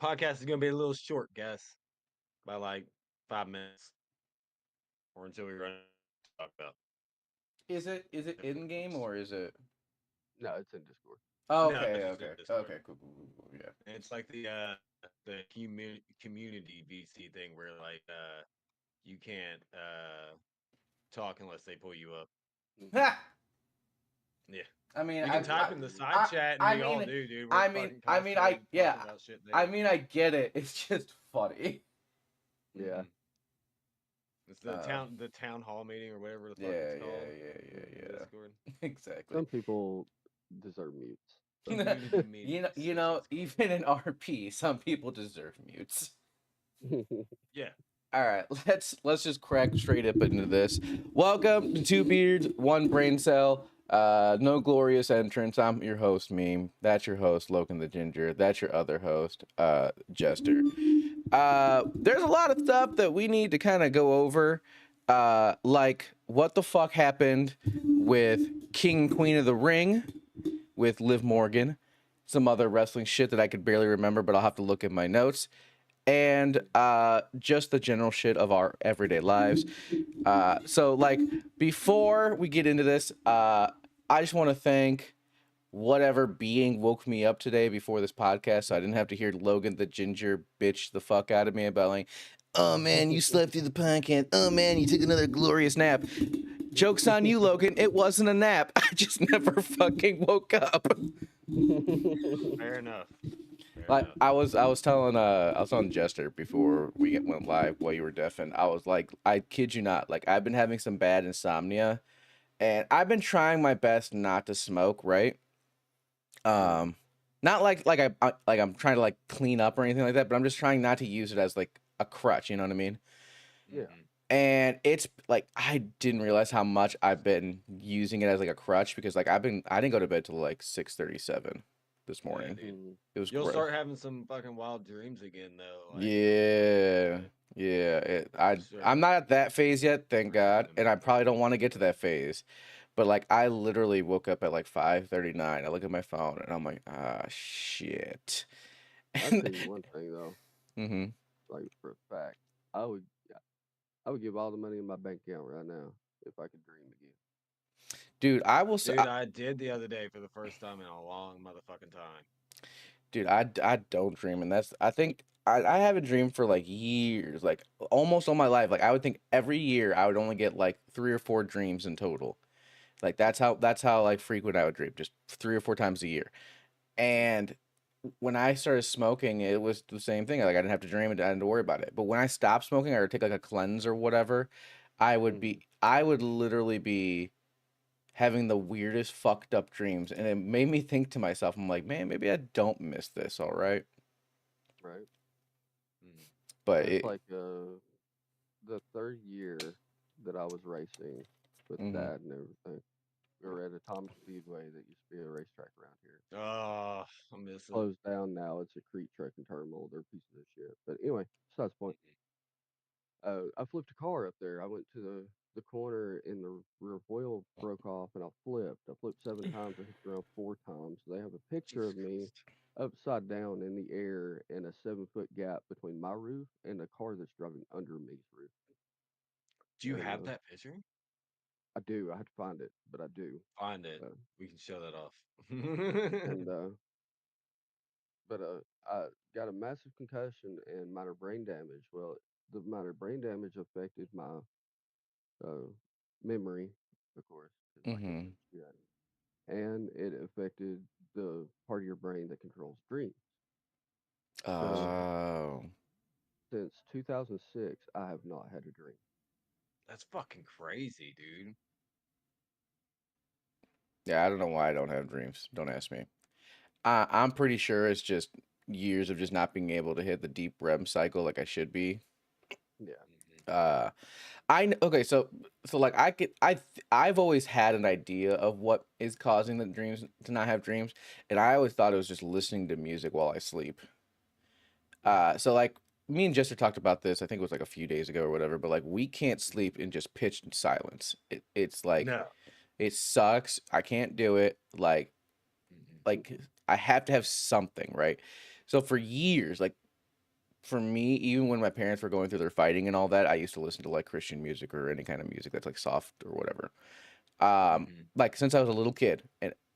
Podcast is gonna be a little short, guys, by like 5 minutes, or until we run out to talk about. Is it in game or is it? No, it's in Discord. Oh, No, okay, it's just in okay, Discord. okay, cool, cool, cool, cool, yeah. It's like the community VC thing where like you can't talk unless they pull you up. Mhm. Ha! Yeah. I mean, We I, can type I, in the Exactly. side I, chat and I we all mean, do, dude. We're I mean, fucking I mean, constantly yeah, talking about shit I there. mean, I get it. It's just funny. Yeah. Mhm. It's Uh, the town hall meeting or whatever the fuck yeah, it's called yeah, in Discord. exactly. Some people deserve mutes. So. Community meetings. You That's what know, it's called. even in RP, some people deserve mutes. Yeah. All right, let's just crack straight up into this. Welcome to Two Beards, One Brain Cell. No glorious entrance. I'm your host, Meme. That's your host, Logan the Ginger. That's your other host, Jester. There's a lot of stuff that we need to kind of go over. Like what the fuck happened with King and Queen of the Ring with Liv Morgan, some other wrestling shit that I could barely remember, but I'll have to look at my notes, and just the general shit of our everyday lives. So like before we get into this, I just want to thank whatever being woke me up today before this podcast, so I didn't have to hear Logan the Ginger bitch the fuck out of me about like, oh man, you slept through the podcast. Oh man, you took another glorious nap. Joke's on you, Logan. It wasn't a nap. I just never fucking woke up. Fair enough. Fair Like enough. I was telling Jester before we went live while you were deafened. I was like, I kid you not, like I've been having some bad insomnia, and I've been trying my best not to smoke, right? Um, not like I'm trying to like clean up or anything like that, but I'm just trying not to use it as like a crutch. You know what I mean? Yeah. Mhm. And it's like I didn't realize how much I've been using it as like a crutch because like I didn't go to bed till like 6:37 this Yeah, morning. dude. Mhm. It was You'll gross. start having some fucking wild dreams again, though. Like, Yeah, yeah. I'm not at that phase yet, thank God, and I probably don't want to get to that phase. But like, I literally woke up at like 5:39. I look at my phone and I'm like, ah, shit. I'll tell you one thing though, Mm-hmm. like for a fact, I would, I would give all the money in my bank account right now if I could dream again. Dude, I will say, dude, I did the other day for the first time in a long motherfucking time. dude, I don't dream, and that's I think I haven't dreamed for like years, like almost all my life. Like I would think every year I would only get like 3 or 4 dreams in total. Like that's how like frequent I would dream, just 3 or 4 times a year. And when I started smoking, it was the same thing. Like I didn't have to dream it, I didn't have to worry about it. But when I stopped smoking, I would take like a cleanse or whatever. Mhm. I would literally be having the weirdest fucked up dreams, and it made me think to myself, I'm like, man, maybe I don't miss this, all right? Right. Mhm. But It's it, like the third year that I was racing with hmm dad and everything. We were at Atomic Speedway that used to be a racetrack around here. Oh, I miss it. Closed down now. It's a Crete trucking terminal. They're pieces of shit. But anyway, besides the point. I flipped a car up there. I went to the corner and the rear wheel broke off and I flipped. I flipped 7 times. I hit the ground 4 times. They have a picture Jesus of me Christ. upside down in the air and a 7 foot gap between my roof and the car that's driving under me's roof. Do you And have that picture? I do. I had to find it, but I do. Find it. Uh, We can show that off. and but I got a massive concussion and minor brain damage. Well, the minor brain damage affected my uh, memory, of course, because I couldn't hmm remember shit. And it affected the part of your brain that controls dreams. So Oh, since 2006, I have not had a dream. That's fucking crazy, dude. yeah. I don't know why I don't have dreams. Don't ask me. I'm pretty sure it's just years of just not being able to hit the deep REM cycle like I should be. Yeah. Mhm. Uh, okay, so like I've always had an idea of what is causing the dreams to not have dreams, and I always thought it was just listening to music while I sleep. So like me and Jester talked about this. I think it was like a few days ago or whatever. But like we can't sleep in just pitch silence. It's like No. it sucks. I can't do it. Mhm. Like I have to have something, right? So for years, like for me, even when my parents were going through their fighting and all that, I used to listen to like Christian music or any kind of music that's like soft or whatever. Mhm. Like since I was a little kid,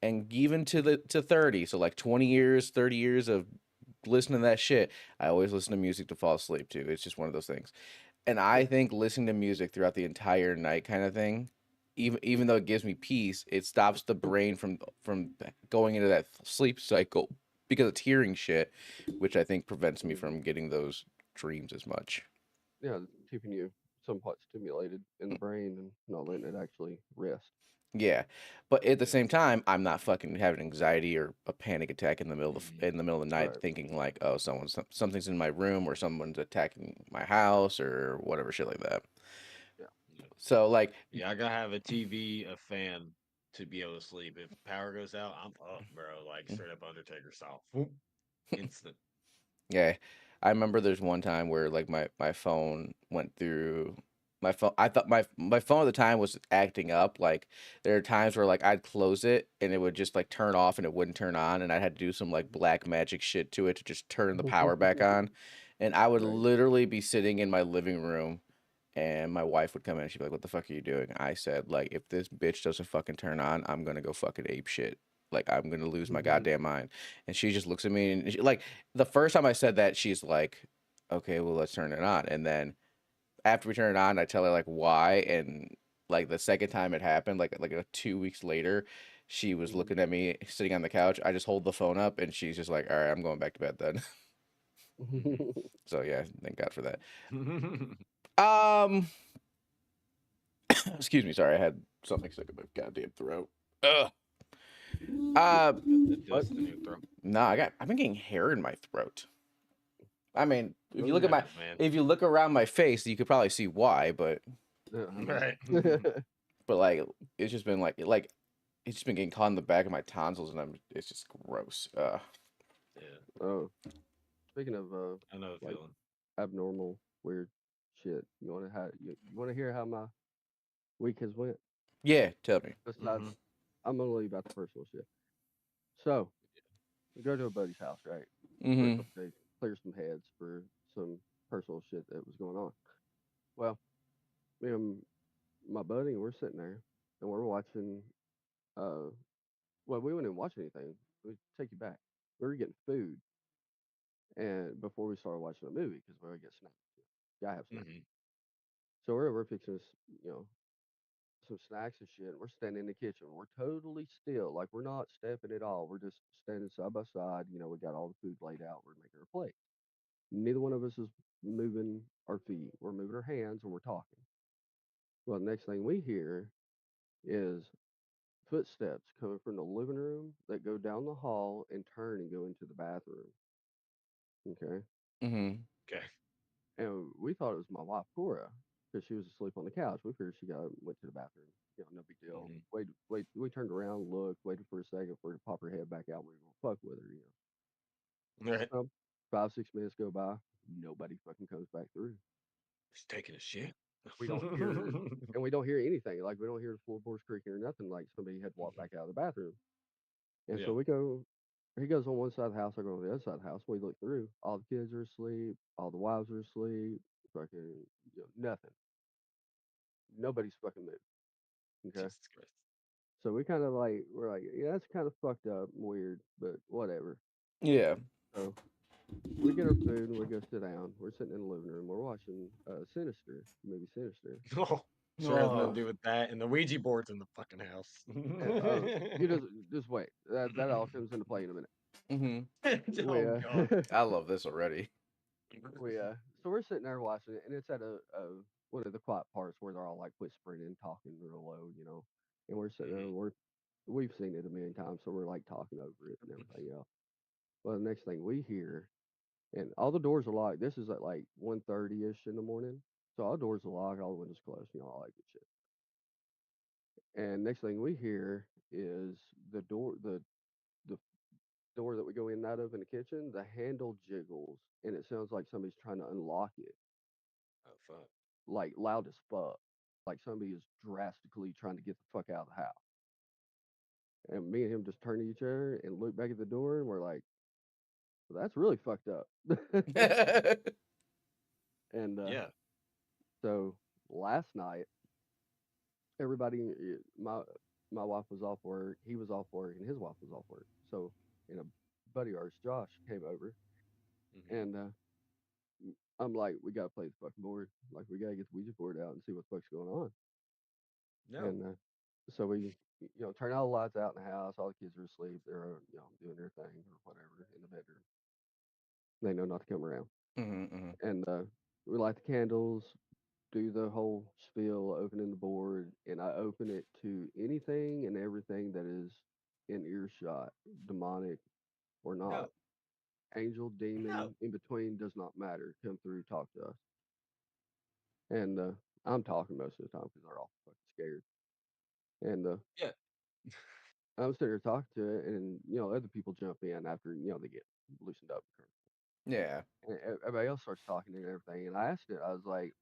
and even to 30, so like 20 years, 30 years of listening to that shit, I always listen to music to fall asleep to. It's just one of those things. And I think listening to music throughout the entire night kind of thing, even though it gives me peace, it stops the brain from going into that sleep cycle because it's hearing shit, which I think prevents me from getting those dreams as much. Yeah, it's keeping you somewhat stimulated in the brain and not letting it actually rest. Yeah, but at the Yeah. same time, I'm not fucking having anxiety or a panic attack in the middle Mhm. in the middle of the night, Right. thinking like, oh, something's in my room or someone's attacking my house or whatever shit like that. Yeah. Yeah. So like, Yeah, I gotta have a TV, a fan to be able to sleep. If power goes out, I'm up, bro. Like straight up Undertaker style. Whoop. Instant. yeah, I remember there's one time where like my phone went through my phone. I thought my phone at the time was acting up. Like there are times where like I'd close it and it would just like turn off and it wouldn't turn on, and I had to do some like black magic shit to it to just turn the power back on. And I would Right. literally be sitting in my living room, and my wife would come in and she'd be like, "What the fuck are you doing?" I said, "Like if this bitch doesn't fucking turn on, I'm gonna go fucking ape shit. Like I'm gonna lose my goddamn mind." And she just looks at me and like the first time I said that, she's like, "Okay, well, let's turn it on." And then after we turn it on, I tell her like why. And like the second time it happened, like 2 weeks later, she was Mhm. looking at me sitting on the couch. I just hold the phone up, and she's just like, "All right, I'm going back to bed then." So yeah, thank God for that. Mhm. Um, excuse me, sorry, I had something stuck in my goddamn throat. Ugh. Uh, It What? does the new throw. I've been getting hair in my throat. I mean, if you Oh, look at yeah. my, Man. if you look around my face, you could probably see why. But Yeah, I know. Right. like it's just been like it's just been getting caught in the back of my tonsils, and it's just gross. Yeah. Oh, speaking of I know the like feeling. abnormal, weird shit, you want to hear how my week has went? Yeah, tell me. Besides, Hmm. I'm gonna leave out the personal shit. So we go to a buddy's house, right, for a Mm-hmm. couple days, clear some heads for some personal shit that was going on. Well, me and my buddy, we're sitting there and we're watching. Uh, well, we wouldn't even watch anything. We take you back. We were getting food, and before we started watching a movie, because we would get snacks. Yeah, I have snacks. Hmm. So we're fixing us, you know, some snacks and shit. We're standing in the kitchen. We're totally still, like we're not stepping at all. We're just standing side by side. You know, we got all the food laid out. We're making our plate. Neither one of us is moving our feet. We're moving our hands and we're talking. Well, the next thing we hear is footsteps coming from the living room that go down the hall and turn and go into the bathroom. Okay. Mm-hmm. Okay. And we thought it was my wife, Cora, because she was asleep on the couch. We figured she went to the bathroom. You know, no big deal. Hmm. Wait. We turned around, looked, waited for a second for her to pop her head back out. We were going to fuck with her, you Right. know. 5, 6 minutes go by. Nobody fucking comes back through. He's taking a shit. We don't hear, and we don't hear anything. Like, we don't hear the floorboards creaking or nothing. Like, somebody had walked back out of the bathroom. And Yeah. so we go, he goes on one side of the house, I go on the other side of the house. We look through. All the kids are asleep. All the wives are asleep. Fucking, nothing. Nobody's fucking moved. Okay. Jesus Christ. So we kind of like, we're like, yeah, that's kind of fucked up and weird, but whatever. Yeah. So we get our food and we go sit down. We're sitting in the living room. We're watching Sinister, movie Sinister. Oh, sure has nothing to do with that. And the Ouija board's in the fucking house. You just wait. That all comes into play in a minute. Mm-hmm. We Oh God. I love this already. we so we're sitting there watching it, and it's at a one of the quiet parts where they're all like whispering and talking real low, you know. And we're sitting there, Mhm. and we've seen it a million times, so we're like talking over it and everything else. Well, the next thing we hear, and all the doors are locked. This is at like 1:30 ish in the morning, so all the doors are locked, all the windows closed, you know, all that good shit. And next thing we hear is the door that we go in and out of in the kitchen. The handle jiggles, and it sounds like somebody's trying to unlock it, Oh fuck. like loud as fuck, like somebody is drastically trying to get the fuck out of the house. And me and him just turn to each other and look back at the door, and we're like, well, "That's really fucked up." everybody, my wife was off work, he was off work, and his wife was off work. So, and a buddy of ours, Josh, came over, Mhm. and I'm like, we gotta play the fucking board. Like, we gotta get the Ouija board out and see what the fuck's going on. No. And so we, turn all the lights out in the house. All the kids are asleep. They're, doing their thing or whatever in the bedroom. They know not to come around. Mm-hmm. And we light the candles, do the whole spiel, opening the board, and I open it to anything and everything that is in earshot, demonic or not. No. Angel, demon, in between does not matter. Come through, talk to us. And I'm talking most of the time because they're all fucking scared. And Yeah. I'm sitting there talking to it, and other people jump in after they get loosened up. Yeah. And everybody else starts talking and everything. And I asked it, I was like,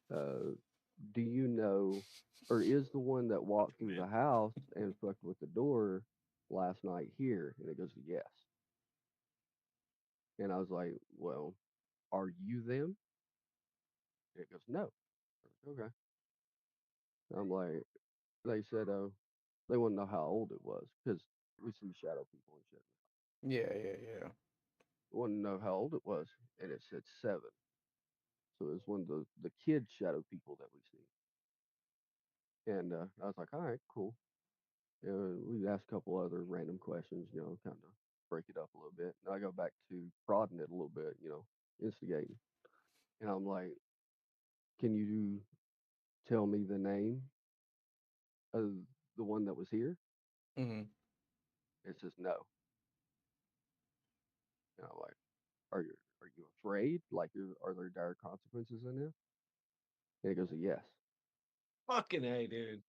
"Do you know, or is the one that walked through the house and fucked with the door last night here?" And it goes, "Yes." And I was like, "Well, are you them?" And it goes, "No." I was like, okay. I'm like, they said, "Oh, they want to know how old it was because we see shadow people and shit. Yeah. Want to know how old it was, and it said 7. So it's one of the kid shadow people that we see. And I was like, all right, cool. We asked a couple other random questions, kind of break it up a little bit. And I go back to prodding it a little bit, instigating. And I'm like, can you tell me the name of the one that was here? Mm-hmm. It says no. And I'm like, are you afraid? Like, are there dire consequences in this? And it goes, yes. Fucking A, dude.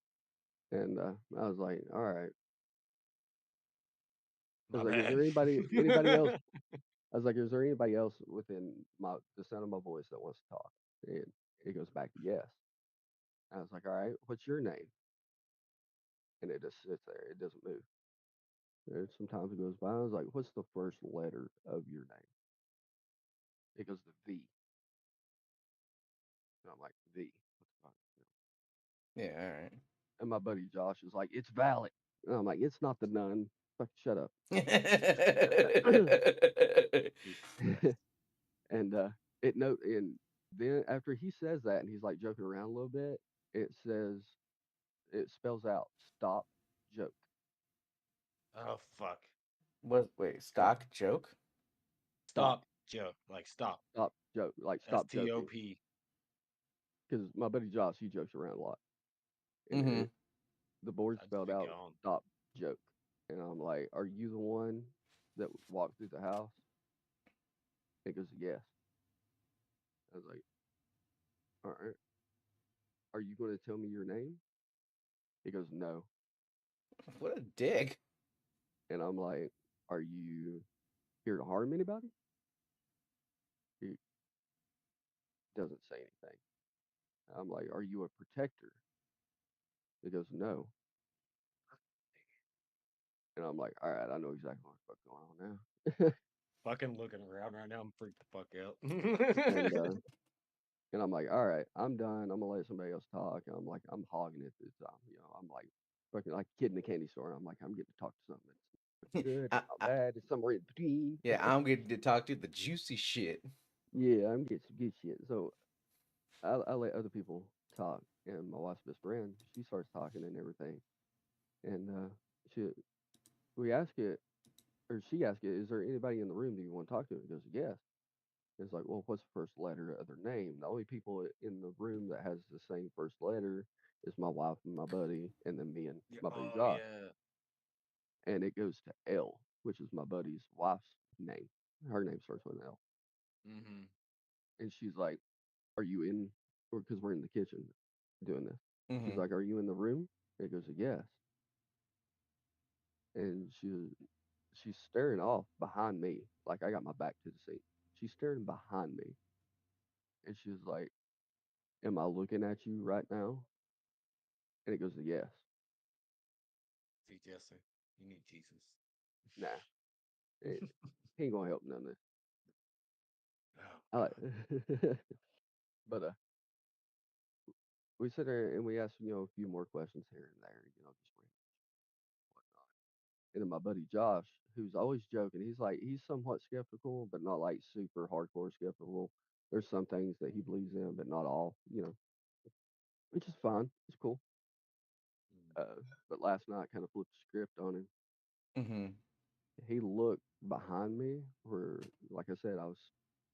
And I was like, all right. I My was like, is bad. there anybody else? I was like, is there anybody else within the sound of my voice that wants to talk? And it goes back to yes. I was like, all right, what's your name? And it just sits there. It doesn't move. And sometimes it goes by. I was like, what's the first letter of your name? It goes to V. And I'm like, V. What the fuck? Yeah. All right. And my buddy Josh is like, it's valid. And I'm like, it's not the nun. Fuck, shut up. And and then after he says that and he's like joking around a little bit, it spells out stop joke. Oh fuck. Wait, stock joke? Stop, Joe. Like stop. Stop joke, like S stop T O joking. P. Because my buddy Josh, he jokes around a lot, and Mm-hmm. the board I'd spelled be out gone. stop joke, and I'm like, "Are you the one that walked through the house?" It goes, "Yes." I was like, "All right, are you going to tell me your name?" It goes, "No," What a dick. and I'm like, "Are you here to harm anybody?" He doesn't say anything. I'm like, "Are you a protector?" It goes, "No," and I'm like, "All right, I know exactly what the fuck's going on now." Fucking looking around right now. I'm freaked the fuck and out. And I'm like, all right, I'm done. I'm gonna let somebody else talk. And I'm like, I'm hogging it this time. I'm like fucking like a kid in a candy store. I'm like, I'm getting to talk to something that's good, I, it's not I, bad, it's somewhere in between. yeah, I'm getting to talk to the juicy shit. Yeah, I'm getting some good shit. So I let other people talk, and my wife's best friend, she starts talking and everything. And she we ask it, or she asked it, is there anybody in the room that you want to talk to? It goes, yes. It's like, well, what's the first letter of their name? The only people in the room that has the same first letter is my wife and my buddy, and then me and Yeah, my buddy oh Josh. yeah. And it goes to L, which is my buddy's wife's name. Her name starts with an L. Mm-hmm. And she's like, "Are you in?" Or because we're in the kitchen doing this. She's Mm-hmm. like, "Are you in the room?" It goes, "Yes." And she's staring off behind me, like I got my back to the seat. She's staring behind me, and she's like, "Am I looking at you right now?" And it goes to yes. See, Jesse, you need Jesus. Nah, it, he ain't gonna help none of this. Oh I God. like, but we sit there and we ask, a few more questions here and there, just whatnot. And then my buddy Josh, who's always joking, he's somewhat skeptical, but not like super hardcore skeptical. There's some things that he believes in, but not all, which is fine. It's cool. But last night kind of flipped the script on him. Mm-hmm. He looked behind me where, like I said, I was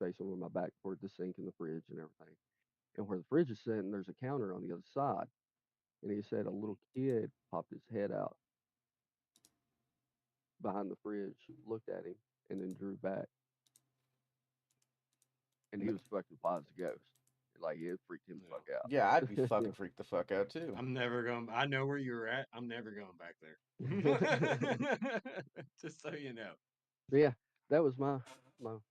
facing with my back toward the sink and the fridge and everything. And where the fridge is sitting, there's a counter on the other side. And he said a little kid popped his head out behind the fridge, looked at him, and then drew back. And he was fucking quiet as a ghost. Like, it freaked him the fuck out. Yeah, I'd be fucking freaked the fuck out too. I'm never going. I know where you were at. I'm never going back there. Just so you know. But yeah, that was my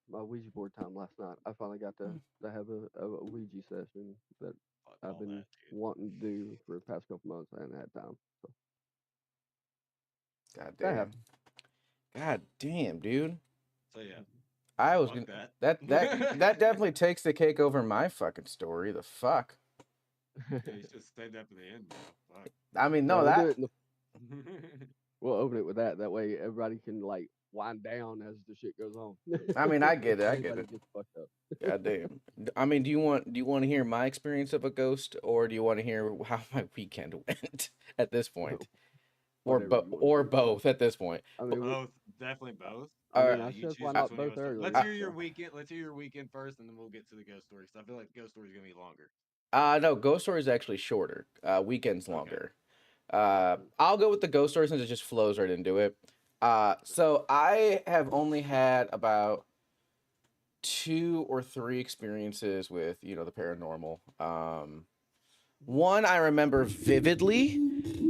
Ouija board time last night. I finally got to have a Ouija session that Fuck I've all been that, dude. wanting to do for the past couple months. I hadn't had time. So God that damn. happened. God damn, dude. So yeah, I was fuck gonna that. that definitely takes the cake over my fucking story. The fuck. Yeah, you should say that for the end, bro. Fuck. I mean, no, We'll do that it in we'll open it with that. That way everybody can like wind down as the shit goes on. I mean, I get it. I get Everybody it. gets fucked up. God damn. I mean, do you want to hear my experience of a ghost, or do you want to hear how my weekend went at this point, or Whatever you wanna do. both at this point? I mean, Both, definitely both. I mean, Alright. I You said choose why which not one you both want to start. early. Let's hear so. your weekend. Let's hear your weekend first, and then we'll get to the ghost story. So I feel like the ghost story is gonna be longer. No, ghost story is actually shorter. Weekend's Okay. longer. I'll go with the ghost story since it just flows right into it. So I have only had about 2 or 3 experiences with, the paranormal. One I remember vividly.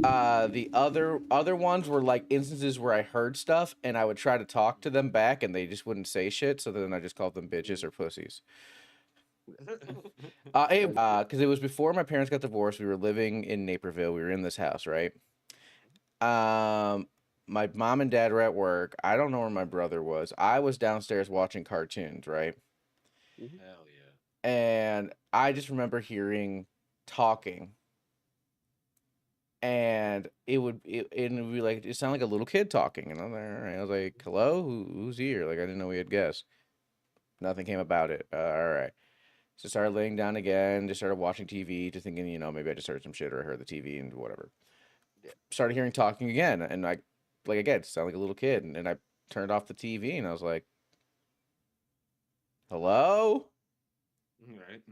The other ones were like instances where I heard stuff and I would try to talk to them back and they just wouldn't say shit. So then I just called them bitches or pussies. Because it was before my parents got divorced. We were living in Naperville. We were in this house, right? My mom and dad were at work. I don't know where my brother was. I was downstairs watching cartoons, right? Hell yeah. And I just remember hearing talking. And it would be like, it sounded like a little kid talking. And I was like, hello? Who's here? Like, I didn't know we had guests. Nothing came about it. All right. So started laying down again, just started watching TV, just thinking, maybe I just heard some shit or I heard the TV and whatever. Started hearing talking again, and again, it sounded like a little kid. And I turned off the TV and I was like, hello? Right.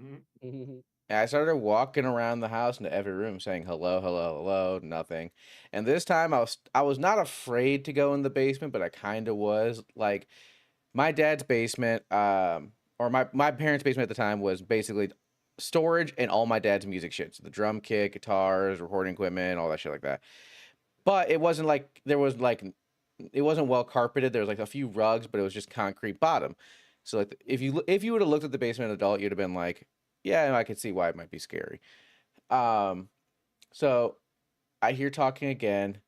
Mhm. And I started walking around the house into every room saying hello, hello, hello, nothing. And this time I was not afraid to go in the basement, but I kind of was. Like, my dad's basement, or my parents' basement at the time was basically storage and all my dad's music shit. So the drum kit, guitars, recording equipment, all that shit like that. But it wasn't like it wasn't well carpeted. There was like a few rugs, but it was just concrete bottom. So like if you would have looked at the basement adult, you'd have been like, yeah, I could see why it might be scary. So I hear talking again,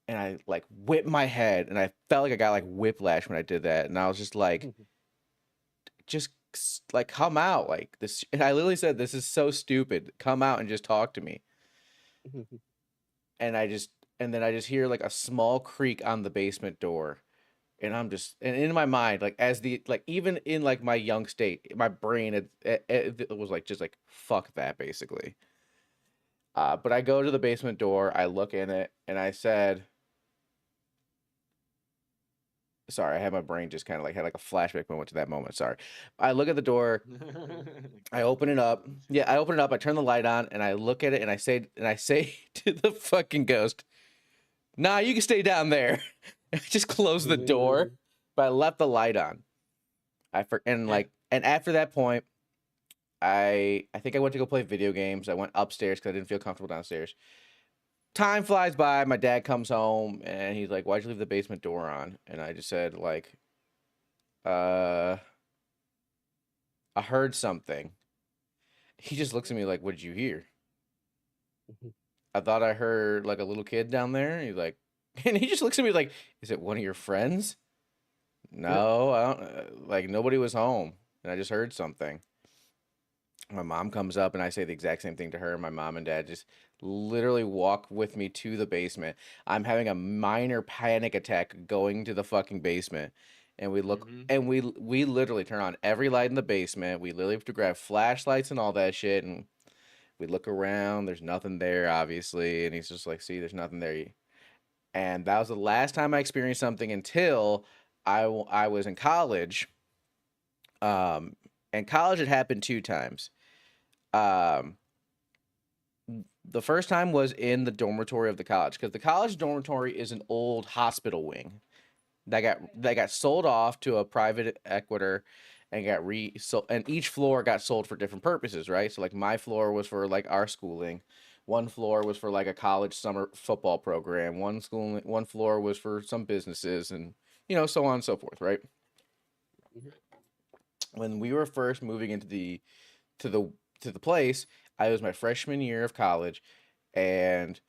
and I like whip my head, and I felt like I got like whiplash when I did that, and I was just like, just like come out, like this. And I literally said, "This is so stupid. Come out and just talk to me." And then I just hear like a small creak on the basement door. And and in my mind, like even in like my young state, my brain it was like just like fuck that basically. But I go to the basement door, I look in it, and I said, sorry, I had my brain just kind of like had like a flashback moment to that moment. Sorry. I look at the door, I open it up. Yeah, I open it up, I turn the light on, and I look at it, and I say to the fucking ghost, "Nah, you can stay down there." I just closed the door, but I left the light on. And after that point, I think I went to go play video games. I went upstairs because I didn't feel comfortable downstairs. Time flies by. My dad comes home and he's like, "Why'd you leave the basement door on?" And I just said like, "I heard something." He just looks at me like, "What did you hear?" I thought I heard like a little kid down there. He's like, and he just looks at me like, "Is it one of your friends?" No, I don't. Like nobody was home, and I just heard something. My mom comes up and I say the exact same thing to her. My mom and dad just literally walk with me to the basement. I'm having a minor panic attack going to the fucking basement. And we look Mhm. and we literally turn on every light in the basement. We literally have to grab flashlights and all that shit, and we look around, there's nothing there obviously, and he's just like, "See, there's nothing there." And that was the last time I experienced something until I was in college. And college had happened 2 times. Um the first time was in the dormitory of the college, because the college dormitory is an old hospital wing that got sold off to a private equitor and got so, and each floor got sold for different purposes, right? So like my floor was for like our schooling, one floor was for like a college summer football program, one floor was for some businesses, and so on and so forth, right? Mhm. When we were first moving into to the to the place, I was my freshman year of college, and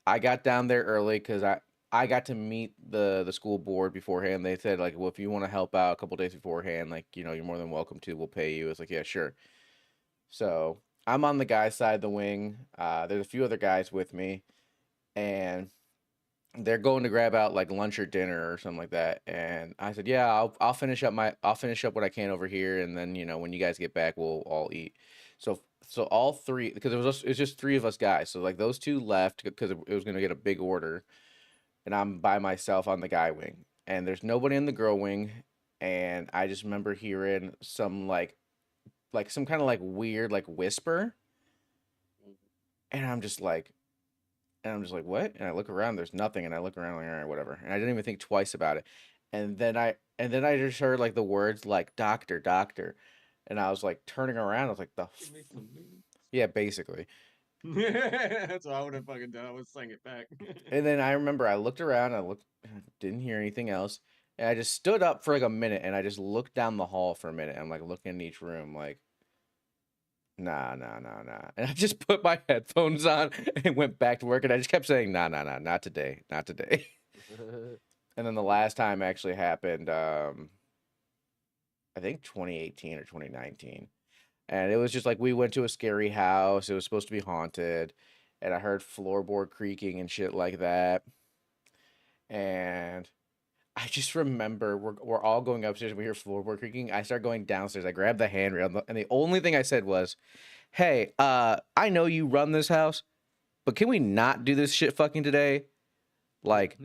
I got down there early because I got to meet the school board beforehand. They said like, well, if you want to help out a couple days beforehand, like you're more than welcome to. We'll pay you. It's like, yeah, sure. So I'm on the guy's side of the wing. There's a few other guys with me, and they're going to grab out like lunch or dinner or something like that. And I said, yeah, I'll finish up what I can over here, and then when you guys get back, we'll all eat. So all three, because it's just three of us guys. So like those two left because it was gonna get a big order, and I'm by myself on the guy wing, and there's nobody in the girl wing, and I just remember hearing some like some kind of like weird like whisper, and I'm just like, what? And I look around, there's nothing, and I look around like, all right, whatever, and I didn't even think twice about it, and then I just heard like the words like doctor, doctor, and I was like turning around, I was like Give me some news. yeah, basically. That's what I would have fucking done. I would sing it back. And then I remember I looked around, didn't hear anything else. And I just stood up for like a minute and I just looked down the hall for a minute. I'm like looking in each room, like, nah, nah, nah, nah. And I just put my headphones on and went back to work. And I just kept saying, nah, nah, nah, not today, not today. And then the last time actually happened, I think 2018 or 2019. And it was just like we went to a scary house. It was supposed to be haunted. And I heard floorboard creaking and shit like that. And I just remember we're all going upstairs and we hear floorboard creaking. I start going downstairs. I grab the handrail, and the only thing I said was, "Hey, I know you run this house, but can we not do this shit fucking today? Like,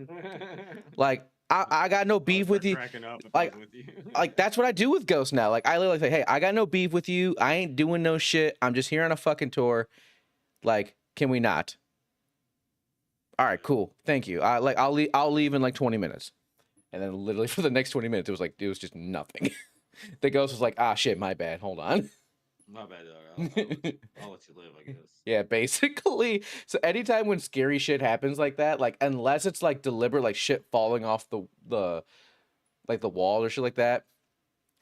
I got no I would beef with start you. cracking up if I Like, was with you. like that's what I do with ghosts now. Like, I literally say, hey, I got no beef with you. I ain't doing no shit. I'm just here on a fucking tour. Like, can we not? All right, cool. Thank you. I'll leave in like 20 minutes." And then literally for the next 20 minutes, it was just nothing. The ghost was like, ah, shit, my bad. Hold on. My bad, dog. I'll let you live, I guess. Yeah, basically. So anytime when scary shit happens like that, like unless it's like deliberate, like shit falling off the like the wall or shit like that.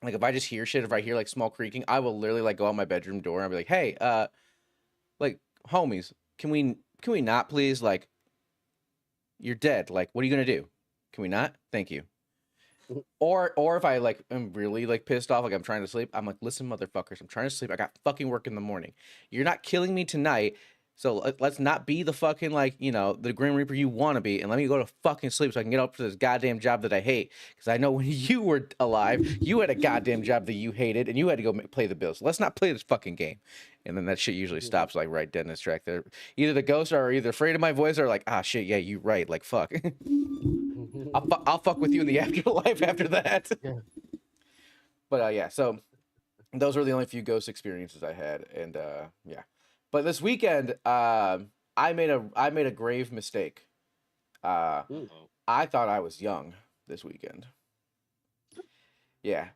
Like if I just hear shit, if I hear like small creaking, I will literally like go out my bedroom door and I'll be like, hey, like homies, can we not please? Like, you're dead. Like, what are you gonna do? Can we not? Thank you. Or if I like am really like pissed off, like I'm trying to sleep, I'm like, listen, motherfuckers, I'm trying to sleep. I got fucking work in the morning. You're not killing me tonight. So let's not be the fucking like, the Grim Reaper you want to be, and let me go to fucking sleep so I can get up to this goddamn job that I hate. Because I know when you were alive, you had a goddamn job that you hated, and you had to go play the bills. Let's not play this fucking game. And then that shit usually stops like right dead in its track. There, either the ghosts are either afraid of my voice or like, ah, shit, yeah, you right, like fuck. I'll fuck with you in the afterlife after that. Yeah. But yeah, so those were the only few ghost experiences I had, and yeah. But this weekend, I made a grave mistake. Uh-oh. I thought I was young this weekend. Yeah.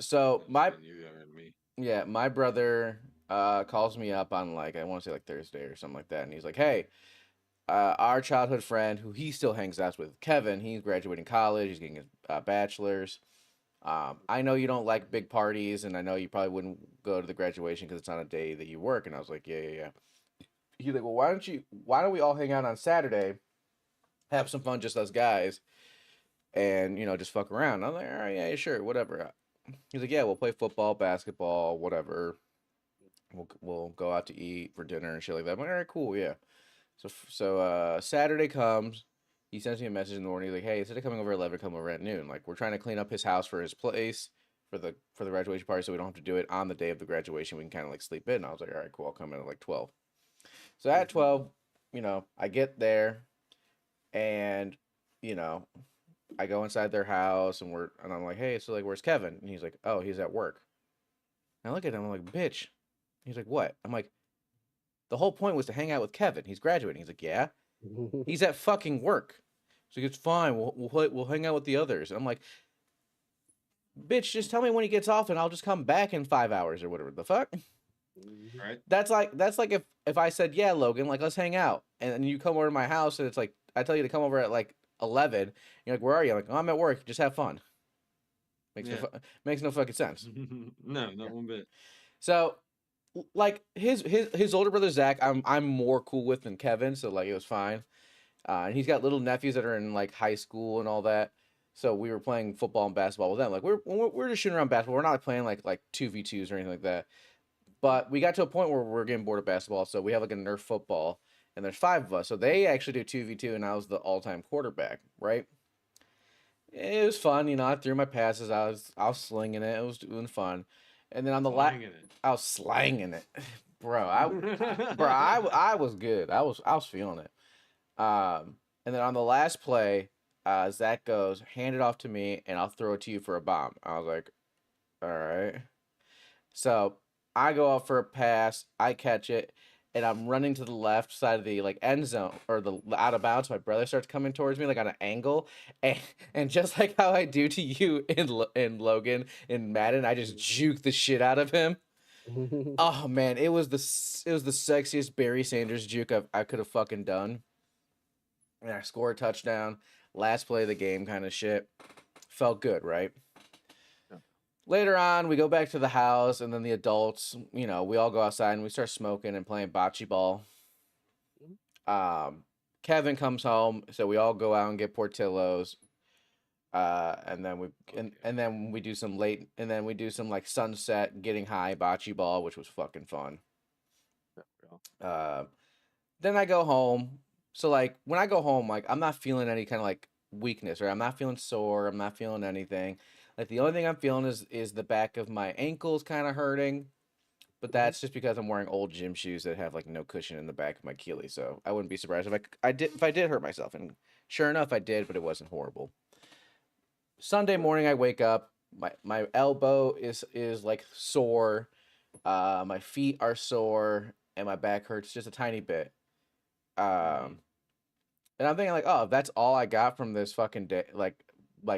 So my You and me. yeah, my brother calls me up on like I want to say like Thursday or something like that, and he's like, "Hey, our childhood friend who he still hangs out with, Kevin, he's graduating college. He's getting his bachelor's. I know you don't like big parties, and I know you probably wouldn't go to the graduation because it's on a day that you work." And I was like, yeah, yeah, yeah. He's like, well, why don't we all hang out on Saturday, have some fun, just us guys, and just fuck around. I'm like, all right, yeah, sure, whatever. He's like, yeah, we'll play football, basketball, whatever. We'll go out to eat for dinner and shit like that. I'm like, all right, cool, yeah. So Saturday comes. He sends me a message in the morning. He's like, hey, instead of coming over at 11, come over at noon. Like, we're trying to clean up his house for his place for the graduation party, so we don't have to do it on the day of the graduation. We can kind of like sleep in. And I was like, all right, cool. I'll come in at like 12. So at 12, I get there, and I go inside their house, and I'm like, hey, so like, where's Kevin? And he's like, oh, he's at work. And I look at him, I'm like, bitch. He's like, what? I'm like, the whole point was to hang out with Kevin. He's graduating. He's like, yeah. He's at fucking work. So it's fine. We'll hang out with the others. And I'm like, bitch, just tell me when he gets off, and I'll just come back in 5 hours or whatever the fuck. Right. That's like if I said, yeah, Logan, like, let's hang out, and then you come over to my house, and it's like I tell you to come over at like 11. You're like, where are you? I'm like, oh, I'm at work. Just have fun. Makes no fucking sense. No, not one bit. So, like, his older brother Zach, I'm more cool with than Kevin, so like it was fine. And he's got little nephews that are in like high school and all that. So we were playing football and basketball with them. Like we're just shooting around basketball. We're not playing like 2v2s or anything like that. But we got to a point where we're getting bored of basketball, so we have like a Nerf football, and there's 5 of us. So they actually do 2v2, and I was the all-time quarterback, right? It was fun, I threw my passes. I was slinging it. It was doing fun. And then on the last, I was slanging it, bro. I was good. I was feeling it. And then on the last play, Zach goes, hand it off to me, and I'll throw it to you for a bomb. I was like, all right. So I go out for a pass, I catch it, and I'm running to the left side of the like end zone or the out of bounds. My brother starts coming towards me like on an angle, and just like how I do to you in Logan in Madden, I just juke the shit out of him. Oh man, it was the sexiest Barry Sanders juke I could have fucking done. And I score a touchdown, last play of the game kind of shit. Felt good, right? Later on, we go back to the house, and then the adults, we all go outside and we start smoking and playing bocce ball. Kevin comes home, so we all go out and get Portillo's. And then we do some like sunset, getting high bocce ball, which was fucking fun. Then I go home. So like when I go home, like I'm not feeling any kind of like weakness, right? I'm not feeling sore. I'm not feeling anything. Like the only thing I'm feeling is the back of my ankles kind of hurting, but that's just because I'm wearing old gym shoes that have like no cushion in the back of my Achilles. So I wouldn't be surprised if I did hurt myself, and sure enough, I did, but it wasn't horrible. Sunday morning, I wake up, my elbow is like sore, my feet are sore, and my back hurts just a tiny bit. And I'm thinking like, oh, if that's all I got from this fucking day, like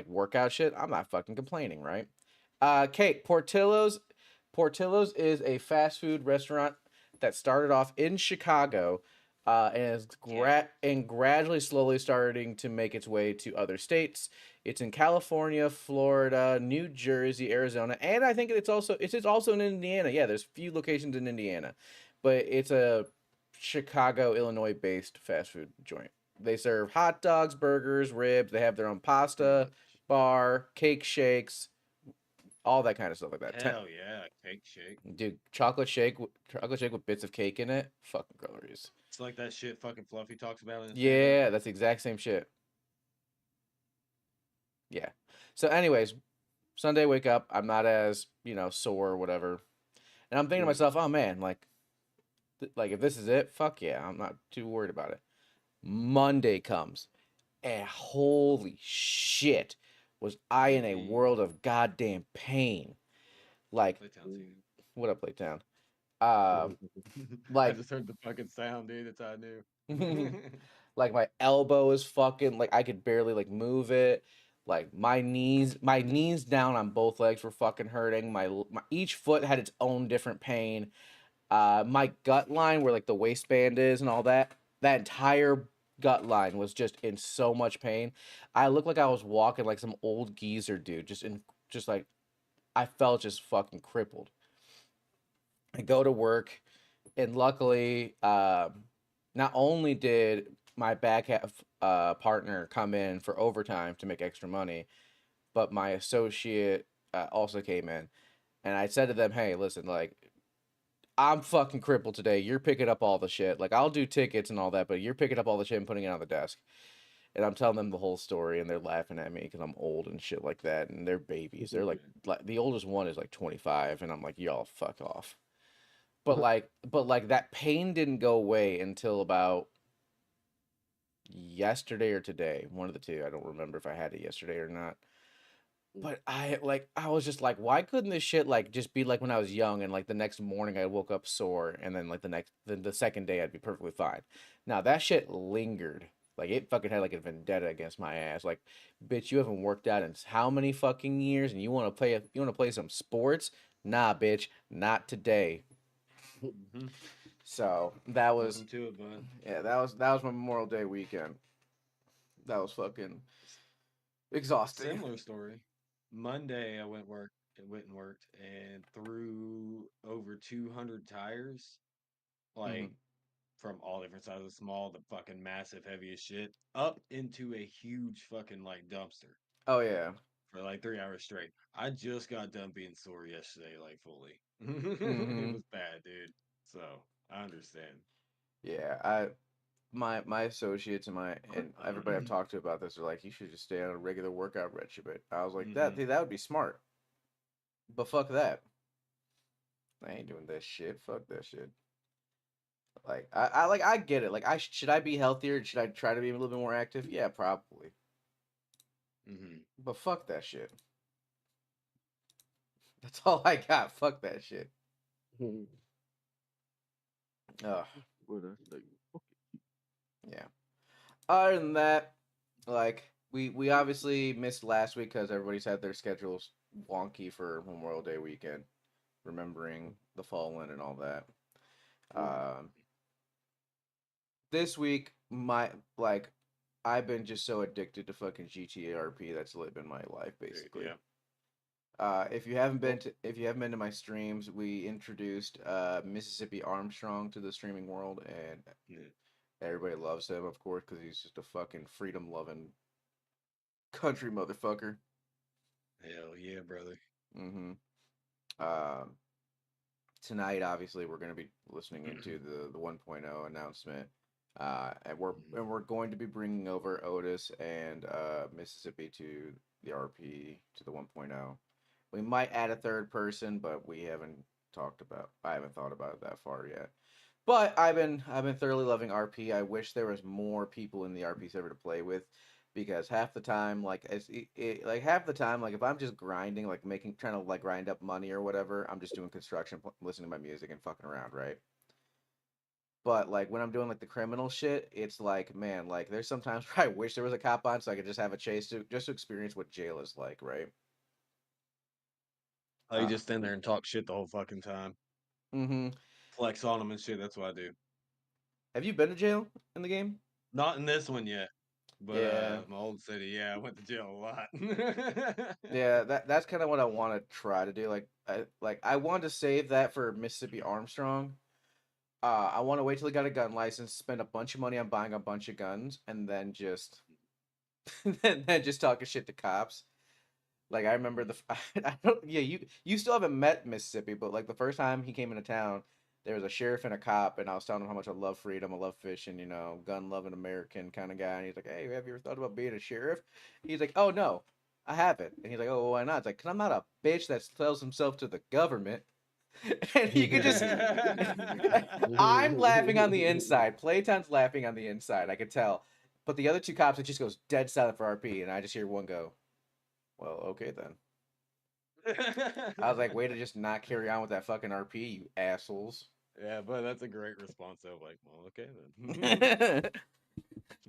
workout shit, I'm not fucking complaining, right? Kate, Portillo's is a fast food restaurant that started off in Chicago, and is gradually, slowly starting to make its way to other states. It's in California, Florida, New Jersey, Arizona, and I think it's also in Indiana. Yeah, there's few locations in Indiana, but it's a Chicago, Illinois based fast food joint. They serve hot dogs, burgers, ribs. They have their own pasta bar, cake shakes, all that kind of stuff like that. Hell yeah, cake shake. Dude, chocolate shake with bits of cake in it. Fucking glorious. It's like that shit fucking Fluffy talks about. Yeah, that's the exact same shit. Yeah. So anyways, Sunday wake up, I'm not as, sore or whatever. And I'm thinking to myself, oh man, like if this is it, fuck yeah, I'm not too worried about it. Monday comes, and holy shit, was I in a world of goddamn pain. Like, what up, Playtown? I just heard the fucking sound, dude. That's how I knew. Like my elbow is fucking like I could barely like move it. Like my knees down on both legs were fucking hurting. My each foot had its own different pain. My gut line where like the waistband is and all that entire gut line was just in so much pain. I looked like I was walking like some old geezer dude, just like I felt just fucking crippled. I go to work, and luckily, not only did my back half partner come in for overtime to make extra money, but my associate also came in, and I said to them, "Hey, listen, like, I'm fucking crippled today. You're picking up all the shit. Like, I'll do tickets and all that, but you're picking up all the shit and putting it on the desk. And I'm telling them the whole story, and they're laughing at me because I'm old and shit like that. And they're babies. They're like the oldest one is like 25, and I'm like, y'all fuck off. But like that pain didn't go away until about yesterday or today. One of the two. I don't remember if I had it yesterday or not. But I was just like, why couldn't this shit like just be like when I was young and like the next morning I woke up sore and then like the second day I'd be perfectly fine. Now that shit lingered. Like it fucking had like a vendetta against my ass. Like, bitch, you haven't worked out in how many fucking years and you wanna play some sports? Nah, bitch, not today. So that was Welcome to it, bud. yeah, that was my Memorial Day weekend. That was fucking exhausting. Similar story. Monday, I went and worked, and threw over 200 tires, like from all different sizes, small to fucking massive, heavy as shit, up into a huge fucking like dumpster Oh yeah. for like 3 hours straight. I just got done being sore yesterday, like fully. Mm-hmm. It was bad, dude. So I understand. Yeah, my associates and everybody I've talked to about this are like, you should just stay on a regular workout regimen. I was like, that would be smart. But fuck that. I ain't doing that shit. Fuck that shit. Like I get it. Like should I be healthier? Should I try to be a little bit more active? Yeah, probably. But fuck that shit. That's all I got. Fuck that shit. Ugh. What I say? Yeah. Other than that, like we obviously missed last week because everybody's had their schedules wonky for Memorial Day weekend, remembering the fallen and all that. This week, I've been just so addicted to fucking GTA RP. That's really been my life basically. Yeah. If you haven't been to my streams, we introduced Mississippi Armstrong to the streaming world, and everybody loves him, of course, because he's just a fucking freedom loving country motherfucker. Hell yeah, brother. Mm-hmm. Tonight, obviously, we're going to be listening into the 1.0 announcement, and we're going to be bringing over Otis and Mississippi to the RP to the 1.0. We might add a third person, but I haven't thought about it that far yet. But I've been thoroughly loving RP. I wish there was more people in the RP server to play with, because half the time, like if I'm just grinding, like trying to like grind up money or whatever, I'm just doing construction, listening to my music and fucking around, right? But like when I'm doing like the criminal shit, it's like, man, like there's sometimes where I wish there was a cop on so I could just have a chase just to experience what jail is like, right? Oh, you just stand there and talk shit the whole fucking time. Mm-hmm. Flex on them and shit. That's what I do. Have you been to jail in the game? Not in this one yet. But Yeah. my old city, yeah, I went to jail a lot. Yeah, that's kind of what I want to try to do. I want to save that for Mississippi Armstrong. I want to wait till he got a gun license, spend a bunch of money on buying a bunch of guns, and then just then just talking shit to cops. Like I remember you still haven't met Mississippi, but like the first time he came into town, there was a sheriff and a cop, and I was telling him how much I love freedom, I love fishing, gun loving American kind of guy. And he's like, "Hey, have you ever thought about being a sheriff?" He's like, "Oh no, I haven't." And he's like, "Oh, well, why not?" It's like, "Cause I'm not a bitch that sells himself to the government." And you could just I'm laughing on the inside. Playtime's laughing on the inside. I could tell. But the other two cops, it just goes dead silent for RP, and I just hear one go, "Well, okay then." I was like, way to just not carry on with that fucking RP, you assholes. Yeah, but that's a great response. Of like, well, okay then.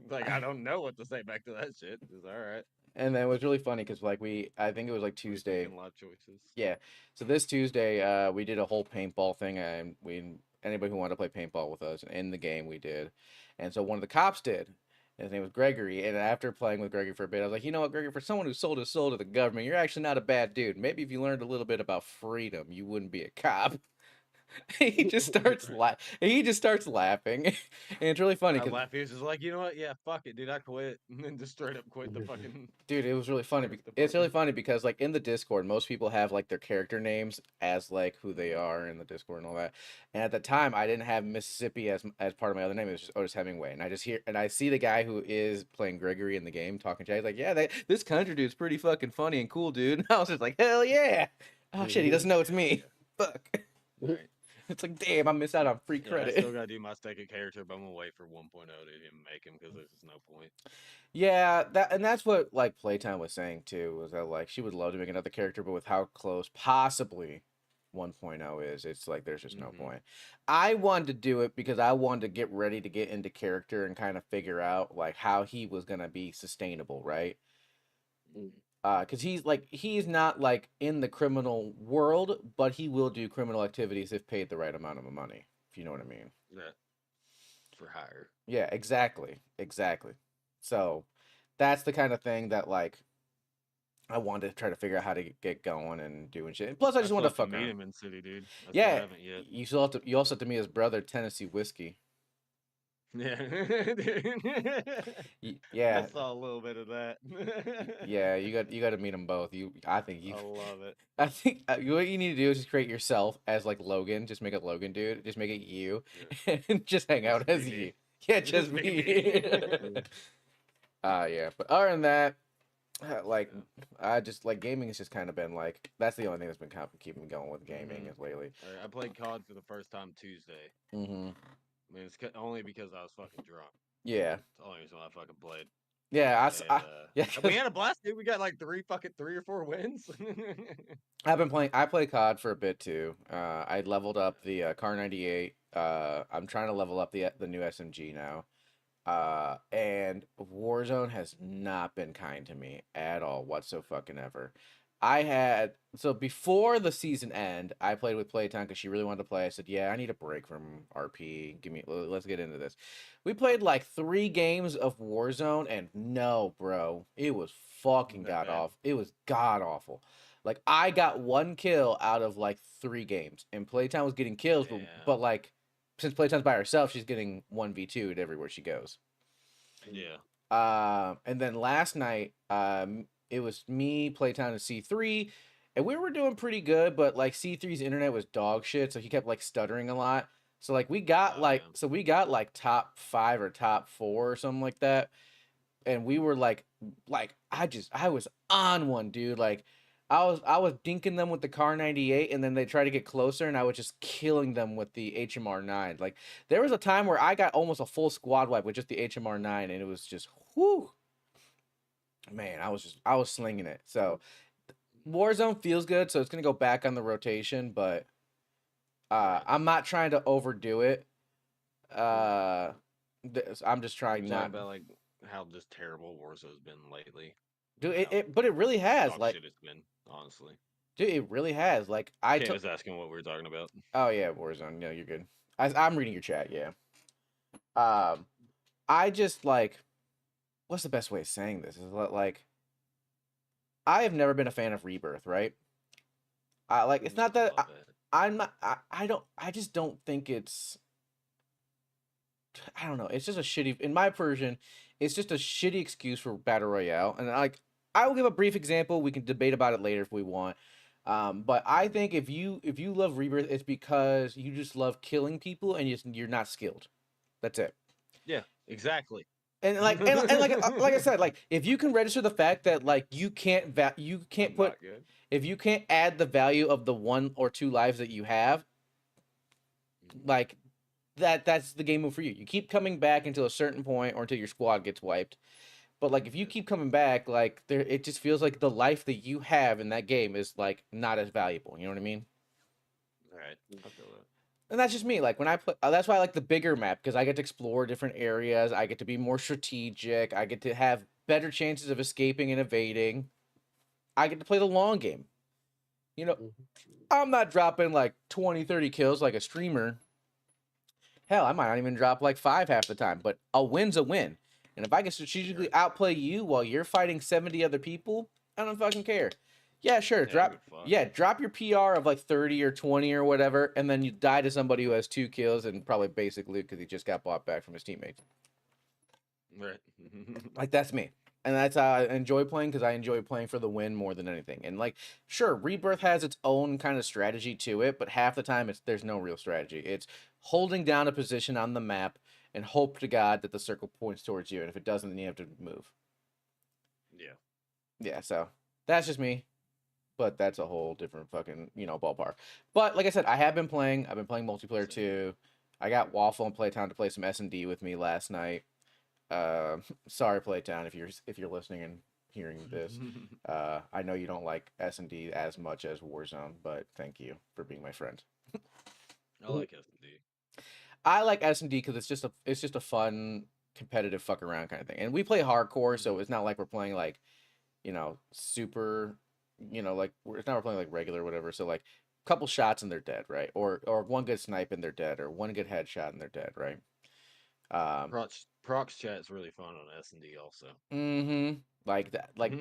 Like, I don't know what to say back to that shit. It's all right. And then it was really funny because I think it was like Tuesday. A lot of choices. Yeah. So this Tuesday, we did a whole paintball thing, and anybody who wanted to play paintball with us in the game, we did. And so one of the cops did. His name was Gregory, and after playing with Gregory for a bit, I was like, you know what, Gregory, for someone who sold his soul to the government, you're actually not a bad dude. Maybe if you learned a little bit about freedom, you wouldn't be a cop. he just starts laughing, and it's really funny I because laugh. He was just like, you know what? Yeah, fuck it, dude. I quit, and then just straight up quit the fucking. dude, it was really funny. Quit the It's really program. funny because like in the Discord, most people have like their character names as like who they are in the Discord and all that. And at the time, I didn't have Mississippi as part of my other name. It was just Otis Hemingway, and I see the guy who is playing Gregory in the game talking to. He's like, yeah, this country dude's pretty fucking funny and cool, dude. And I was just like, hell yeah. Oh shit, he doesn't know it's me. Fuck. Right. It's like, damn, I missed out on free Yeah, I credit. still gotta do my second character, but I'm gonna wait for 1.0 to even make him because there's just no point. Yeah, that's what like Playtime was saying too, was that like she would love to make another character, but with how close possibly 1.0 is, it's like there's just no Mhm. point. I wanted to do it because I wanted to get ready to get into character and kind of figure out like how he was gonna be sustainable, right? Mm. Because he's not like in the criminal world, but he will do criminal activities if paid the right amount of money, if you know what I mean. Yeah, for hire. Yeah, exactly. Exactly. So that's the kind of thing that like I wanted to try to figure out how to get going and doing shit. And plus, I just still wanted to have to fuck meet around. him in city, dude. I still Yeah, haven't yet. you also have to meet his brother, Tennessee Whiskey. Yeah. I Yeah, saw a little bit of that. yeah, you got to meet them both. I think I love it. I think what you need to do is just create yourself as like Logan. Just make a Logan dude. Just make it you, and just hang out Just be as me. you. Yeah, just Just be me. me. Yeah, but other than that, like Yeah. I just like gaming has just kind of been like that's the only thing that's been kind of keeping me going with gaming Mhm. is lately. I played COD for the first time Tuesday. Mm-hmm. I mean, it's only because I was fucking drunk. Yeah, It's the only reason why I fucking played. yeah, And yeah. we had a blast, dude. We got like three or four wins. I've been playing. I play COD for a bit too. I leveled up the Car 98. I'm trying to level up the new SMG now. And Warzone has not been kind to me at all whatsoever. I had so before the season end, I played with Playtime because she really wanted to play. I said, "Yeah, I need a break from RP. Let's get into this." We played like 3 games of Warzone, and no, bro, it was fucking That bad. It was god awful. Like I got 1 kill out of like 3 games, and Playtime was getting kills, but Damn. like since Playtime's by herself, she's getting 1v2'd everywhere she goes. Yeah. And then last night, it was me, Playtime, and C3, and we were doing pretty good, but like C3's internet was dog shit, so he kept like stuttering a lot. So like we got Oh, like damn. so we got like top 5 or top 4 or something like that, and we were like I was on one, dude. Like I was dinking them with the Car 98, and then they try to get closer, and I was just killing them with the HMR 9. Like there was a time where I got almost a full squad wipe with just the HMR 9, and it was just whoo, man. I was slinging it. So Warzone feels good, so it's gonna go back on the rotation, but Right. I'm not trying to overdo it. I'm just trying Talking not. about like how just terrible Warzone's been lately. Dude, How but it really has. dog Like, shit it's been, honestly. dude, it really has. Like, Kate was asking what we were talking about. oh yeah, Warzone. No, you're good. I'm reading your chat. Yeah. I just like, what's the best way of saying this? Is like, I have never been a fan of Rebirth, right? I like. It's not that Love it. I'm not. I don't. I just don't think it's. I don't know. It's just a shitty. In my version, it's just a shitty excuse for battle royale. And like, I will give a brief example. We can debate about it later if we want. But I think if you love Rebirth, it's because you just love killing people and you're not skilled. That's it. Yeah, exactly. And like like I said, like if you can register the fact that like you can't I'm put not good. if you can't add the value of the 1 or 2 lives that you have, like that's the game move for you. You keep coming back until a certain point or until your squad gets wiped. But like if you keep coming back, like there it just feels like the life that you have in that game is like not as valuable. You know what I mean? All right, I feel that. And that's just me. Like when I play, that's why I like the bigger map because I get to explore different areas. I get to be more strategic. I get to have better chances of escaping and evading. I get to play the long game. You know, I'm not dropping like 20, 30 kills like a streamer. Hell, I might not even drop like 5 half the time, but a win's a win. And if I can strategically outplay you while you're fighting 70 other people, I don't fucking care. Yeah, sure. Yeah, Drop. good fuck. Yeah, drop your PR of like 30 or 20 or whatever, and then you die to somebody who has 2 kills and probably basic loot because he just got bought back from his teammates. Right. Like that's me, and that's how I enjoy playing because I enjoy playing for the win more than anything. And like, sure, Rebirth has its own kind of strategy to it, but half the time there's no real strategy. It's holding down a position on the map and hope to God that the circle points towards you, and if it doesn't, then you have to move. Yeah. Yeah, so that's just me. But that's a whole different fucking, ballpark. But like I said, I have been playing. I've been playing multiplayer Same. too. I got Waffle and Playtown to play some S&D with me last night. Sorry, Playtown, if you're listening and hearing this. I know you don't like S&D as much as Warzone, but thank you for being my friend. I like S&D. I like S&D because it's just a fun competitive fuck around kind of thing. And we play hardcore, so it's not like we're playing like, super, it's not we're playing like regular or whatever. So like a couple shots and they're dead, right? Or one good snipe and they're dead, or one good headshot and they're dead, right? Prox chat's really fun on S&D also. Like that, like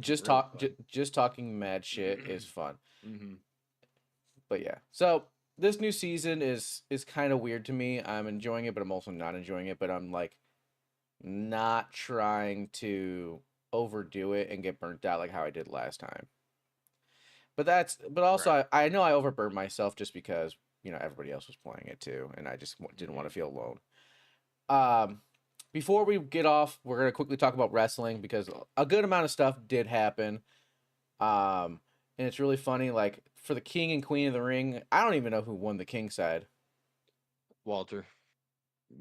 just Real talk, fun. just talking mad shit is fun. Mhm. But yeah, so this new season is kind of weird to me. I'm enjoying it, but I'm also not enjoying it. But I'm like not trying to overdo it and get burnt out like how I did last time. But also Right. I know I overburned myself just because everybody else was playing it too, and I just didn't want to feel alone. Before we get off, we're gonna quickly talk about wrestling because a good amount of stuff did happen. And it's really funny. Like for the King and Queen of the Ring, I don't even know who won the King side. Walter.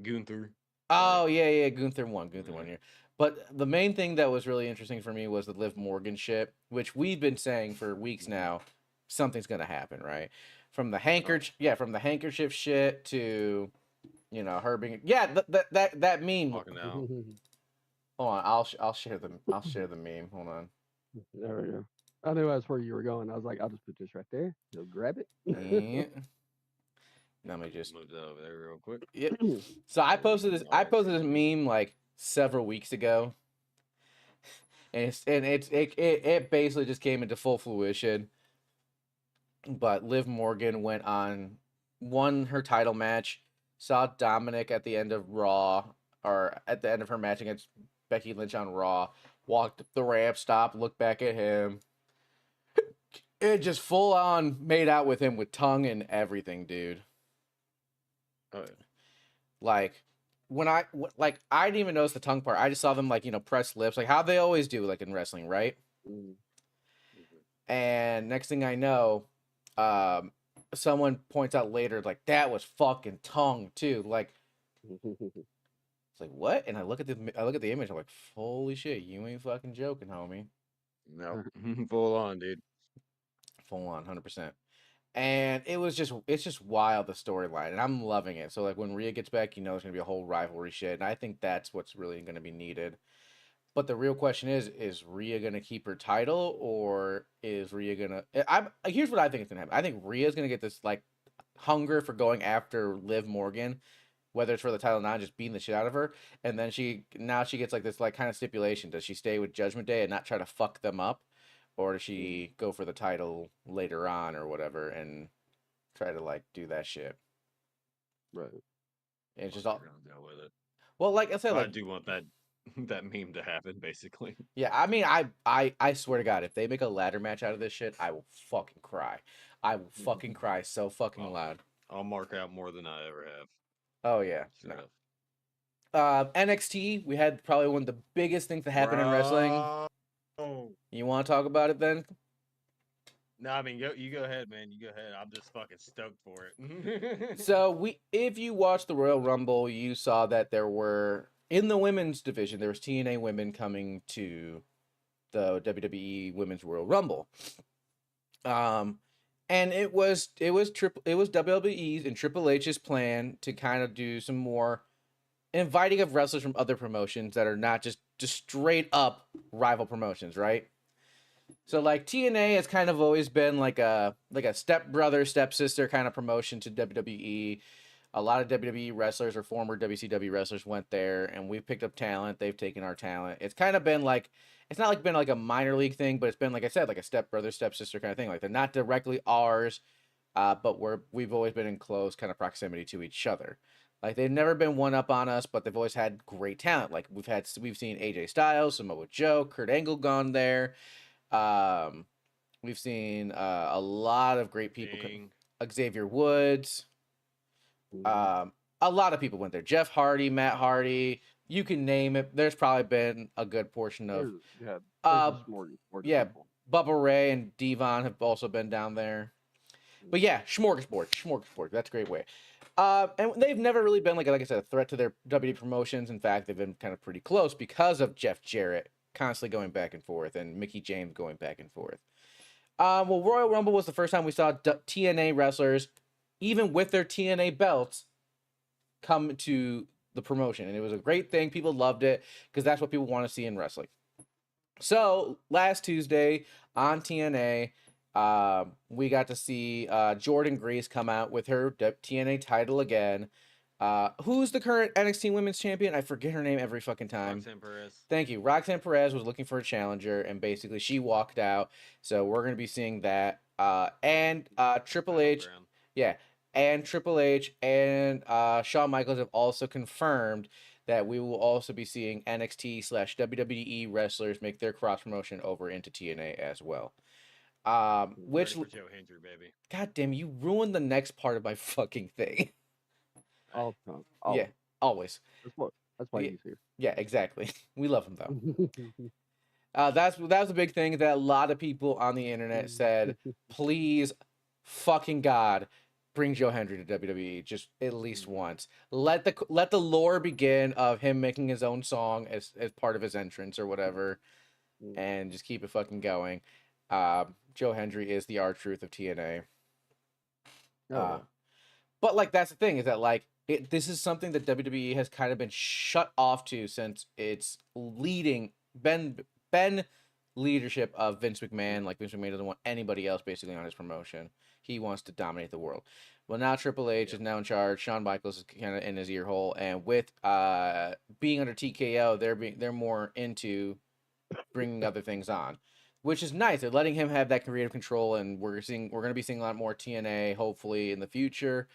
Gunther. Oh yeah, Gunther won. Gunther won Right. here. But the main thing that was really interesting for me was the Liv Morgan shit, which we've been saying for weeks now. Something's gonna happen, right? From the from the handkerchief shit to, her being that meme. Walking out. Hold on, I'll share the meme. Hold on. There we go. I knew that's where you were going. I was like, I'll just put this right there. You'll grab it. Yeah. Let me just Move that over there real quick. Yep. So I posted this meme like several weeks ago, and it basically just came into full fruition. But Liv Morgan won her title match, saw Dominic at the end of Raw, or at the end of her match against Becky Lynch on Raw, walked up the ramp, stopped, looked back at him. It just full on made out with him with tongue and everything, dude. Oh, yeah. Like I didn't even notice the tongue part. I just saw them like press lips, like how they always do, like in wrestling, right? And next thing I know, someone points out later, like that was fucking tongue too. Like it's like what? And I look at the image, I'm like, holy shit, you ain't fucking joking, homie. No. Full on, dude. Full on, 100%. And it's just wild, the storyline, and I'm loving it. So like when Rhea gets back, there's gonna be a whole rivalry shit, and I think that's what's really gonna be needed. But the real question is Rhea gonna keep her title, or is Rhea gonna? Here's what I think is gonna happen. I think Rhea's gonna get this like hunger for going after Liv Morgan, whether it's for the title or not, just beating the shit out of her, and then she gets like this like kind of stipulation: does she stay with Judgment Day and not try to fuck them up? Or does she go for the title later on or whatever and try to like do that shit? Right. And it's just all deal with it. well, like I said, I like do want that meme to happen, basically. yeah. I mean, I swear to God, if they make a ladder match out of this shit, I will fucking cry. I will fucking cry so fucking loud. I'll mark out more than I ever have. Oh yeah. Sure. NXT, we had probably one of the biggest things that happened in wrestling. Oh. You want to talk about it then? No, I mean, you go ahead, man. You go ahead. I'm just fucking stoked for it. So if you watched the Royal Rumble, you saw that there were in the women's division there was TNA women coming to the WWE Women's Royal Rumble. And it was WWE's and Triple H's plan to kind of do some more inviting of wrestlers from other promotions that are not just straight up rival promotions, right? So like TNA has kind of always been like a stepbrother, stepsister kind of promotion to WWE. A lot of WWE wrestlers or former WCW wrestlers went there, and we've picked up talent. They've taken our talent. It's kind of been like, it's not like been like a minor league thing, but it's been, like I said, like a stepbrother, stepsister kind of thing. Like they're not directly ours, but we've always been in close kind of proximity to each other. Like they've never been one up on us, but they've always had great talent. Like we've seen AJ Styles, Samoa Joe, Kurt Angle gone there. We've seen a lot of great people. Xavier Woods. A lot of people went there. Jeff Hardy, Matt Hardy. You can name it. There's probably been a good portion of. There's a yeah, people. Bubba Ray and Devon have also been down there. But yeah, smorgasbord. That's a great way. And they've never really been like I said, a threat to their WWE promotions. In fact, they've been kind of pretty close because of Jeff Jarrett constantly going back and forth and Mickie James going back and forth. Well, Royal Rumble was the first time we saw TNA wrestlers, even with their TNA belts, come to the promotion, and it was a great thing. People loved it because that's what people want to see in wrestling. So last Tuesday on TNA, we got to see Jordynne Grace come out with her TNA title again. Who's the current NXT Women's Champion? I forget her name every fucking time. Roxanne Perez. Thank you. Roxanne Perez was looking for a challenger, and basically she walked out. So we're going to be seeing that. And Triple H. Yeah. And Triple H and Shawn Michaels have also confirmed that we will also be seeing NXT/WWE wrestlers make their cross promotion over into TNA as well. Which for Joe Hendry, baby. God damn, you ruined the next part of my fucking thing. All the time. Yeah, always. That's why he's here. Yeah, exactly. We love him though. That was a big thing that a lot of people on the internet said, please, fucking God, bring Joe Hendry to WWE just at least once. Let the lore begin of him making his own song as part of his entrance or whatever, and just keep it fucking going. Joe Hendry is the R-Truth of TNA. But like that's the thing is that like this is something that WWE has kind of been shut off to since it's been leadership of Vince McMahon. Like Vince McMahon doesn't want anybody else basically on his promotion. He wants to dominate the world. Well, now Triple H is now in charge. Shawn Michaels is kind of in his ear hole, and with being under TKO, they're more into bringing other things on, which is nice. They're letting him have that creative control, and we're going to be seeing a lot more TNA hopefully in the future.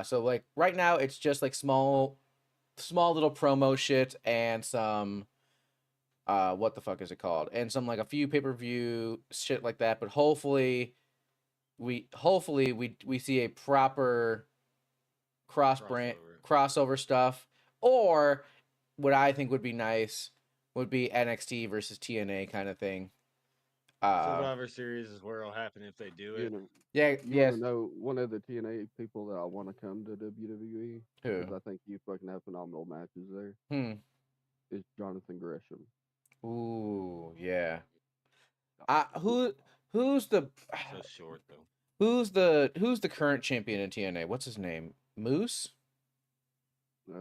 So like right now it's just like small little promo shit and some what the fuck is it called? And some like a few pay-per-view shit like that, but hopefully we see a proper crossover stuff, or what I think would be nice would be NXT versus TNA kind of thing. Survivor Series is where it'll happen if they do it. You know one of the TNA people that I want to come to WWE? Who? Because I think you fucking have phenomenal matches there. Is Jonathan Gresham. Ooh, yeah. Who's the so short though? Who's the current champion in TNA? What's his name? Moose? Yeah,